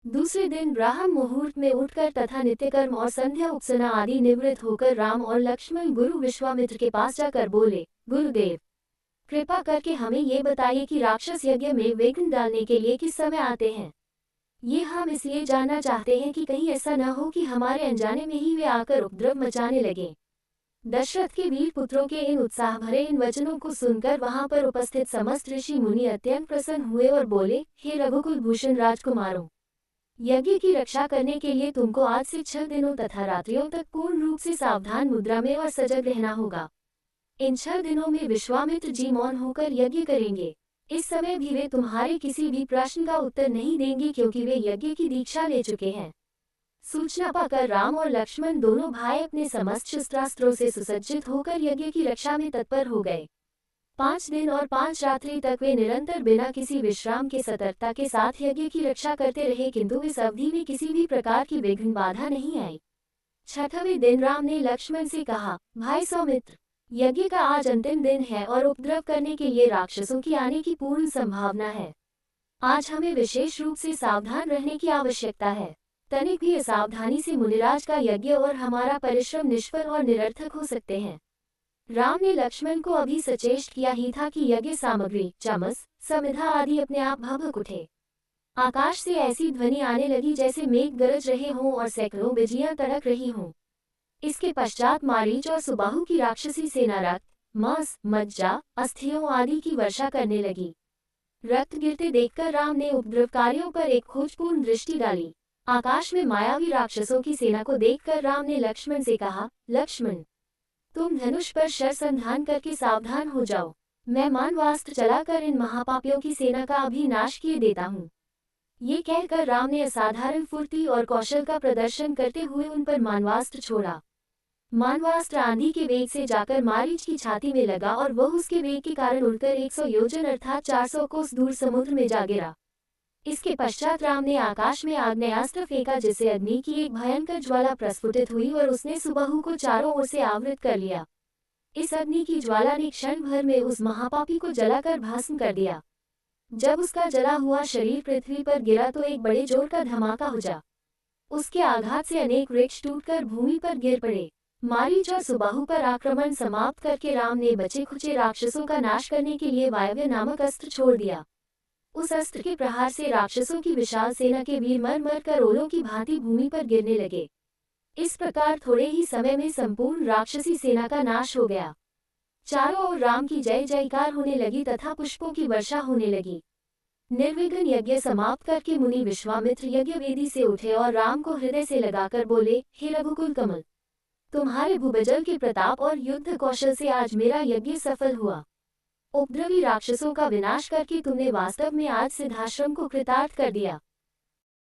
दूसरे दिन ब्राह्म मुहूर्त में उठकर तथा नित्यकर्म और संध्या उपासना आदि निवृत्त होकर राम और लक्ष्मण गुरु विश्वामित्र के पास जाकर बोले, गुरुदेव, कृपा करके हमें ये बताइए कि राक्षस यज्ञ में विघ्न डालने के लिए किस समय आते हैं। ये हम इसलिए जानना चाहते हैं कि कहीं ऐसा न हो कि हमारे अनजाने में ही वे आकर उपद्रव मचाने लगे। दशरथ के वीर पुत्रों के इन उत्साह भरे इन वचनों को सुनकर वहां पर उपस्थित समस्त ऋषि मुनि अत्यंत प्रसन्न हुए और बोले, हे रघुकुल भूषण राजकुमारों, यज्ञ की रक्षा करने के लिए तुमको आज से 6 दिनों तथा रात्रियों तक पूर्ण रूप से सावधान मुद्रा में और सजग रहना होगा। इन 6 दिनों में विश्वामित्र जी मौन होकर यज्ञ करेंगे। इस समय भी वे तुम्हारे किसी भी प्रश्न का उत्तर नहीं देंगे क्योंकि वे यज्ञ की दीक्षा ले चुके हैं। सूचना पाकर राम और लक्ष्मण दोनों भाई अपने समस्त शस्त्रास्त्रों से सुसज्जित होकर यज्ञ की रक्षा में तत्पर हो गए। 5 दिन और 5 रात्रि तक वे निरंतर बिना किसी विश्राम के सतर्कता के साथ यज्ञ की रक्षा करते रहे, किंतु इस अवधि में किसी भी प्रकार की विघ्न बाधा नहीं आई। 6वें दिन राम ने लक्ष्मण से कहा, भाई सौमित्र, यज्ञ का आज अंतिम दिन है और उपद्रव करने के लिए राक्षसों की आने की पूर्ण संभावना है। आज हमें विशेष रूप से सावधान रहने की आवश्यकता है। तनिक भी असावधानी से मुनिराज का यज्ञ और हमारा परिश्रम निष्फल और निरर्थक हो सकते हैं। राम ने लक्ष्मण को अभी सचेष्ट किया ही था कि यज्ञ सामग्री, चमस, समिधा आदि अपने आप भभक उठे। आकाश से ऐसी ध्वनि आने लगी जैसे मेघ गरज रहे हों और सैकड़ों बिजलियां तड़क रही हों। इसके पश्चात मारीच और सुबाहु की राक्षसी सेना रक्त, मांस, मज्जा, अस्थियों आदि की वर्षा करने लगी। रक्त गिरते देखकर राम ने उपद्रवकारियों पर एक खोजपूर्ण दृष्टि डाली। आकाश में मायावी राक्षसों की सेना को देखकर राम ने लक्ष्मण से कहा, लक्ष्मण, तुम धनुष पर शरसंधान करके सावधान हो जाओ। मैं मानवास्त्र चलाकर इन महापापियों की सेना का अभी नाश किए देता हूँ। ये कहकर राम ने असाधारण फुर्ती और कौशल का प्रदर्शन करते हुए उन पर मानवास्त्र छोड़ा। मानवास्त्र आंधी के वेग से जाकर मारीच की छाती में लगा और वह उसके वेग के कारण उड़कर 100 योजन अर्थात 400 कोस दूर समुद्र में जा गिरा। इसके पश्चात राम ने आकाश में आग्नेयास्त्र फेंका जिससे अग्नि की एक भयंकर ज्वाला प्रस्फुटित हुई और उसने सुबाहु को चारों ओर से आवृत कर लिया। इस अग्नि की ज्वाला ने क्षण भर में उस महापापी को जलाकर भस्म कर दिया। जब उसका जला हुआ शरीर पृथ्वी पर गिरा तो एक बड़े जोर का धमाका हो जा। उसके आघात से अनेक वृक्ष टूटकर भूमि पर गिर पड़े। मारीच और सुबाहु पर आक्रमण समाप्त करके राम ने बचे खुचे राक्षसों का नाश करने के लिए वायव्य नामक अस्त्र छोड़ दिया। उस अस्त्र के प्रहार से राक्षसों की विशाल सेना के वीर मर मर कर ओलों की भांति भूमि पर गिरने लगे। इस प्रकार थोड़े ही समय में संपूर्ण राक्षसी सेना का नाश हो गया। चारों ओर राम की जय जयकार होने लगी तथा पुष्पों की वर्षा होने लगी। निर्विघ्न यज्ञ समाप्त करके मुनि विश्वामित्र यज्ञ वेदी से उठे और राम को हृदय से लगाकर बोले, हे रघुकुल कमल, तुम्हारे भूबजल के प्रताप और युद्ध कौशल से आज मेरा यज्ञ सफल हुआ। उपद्रवी राक्षसों का विनाश करके तुमने वास्तव में आज सिद्धाश्रम को कृतार्थ कर दिया।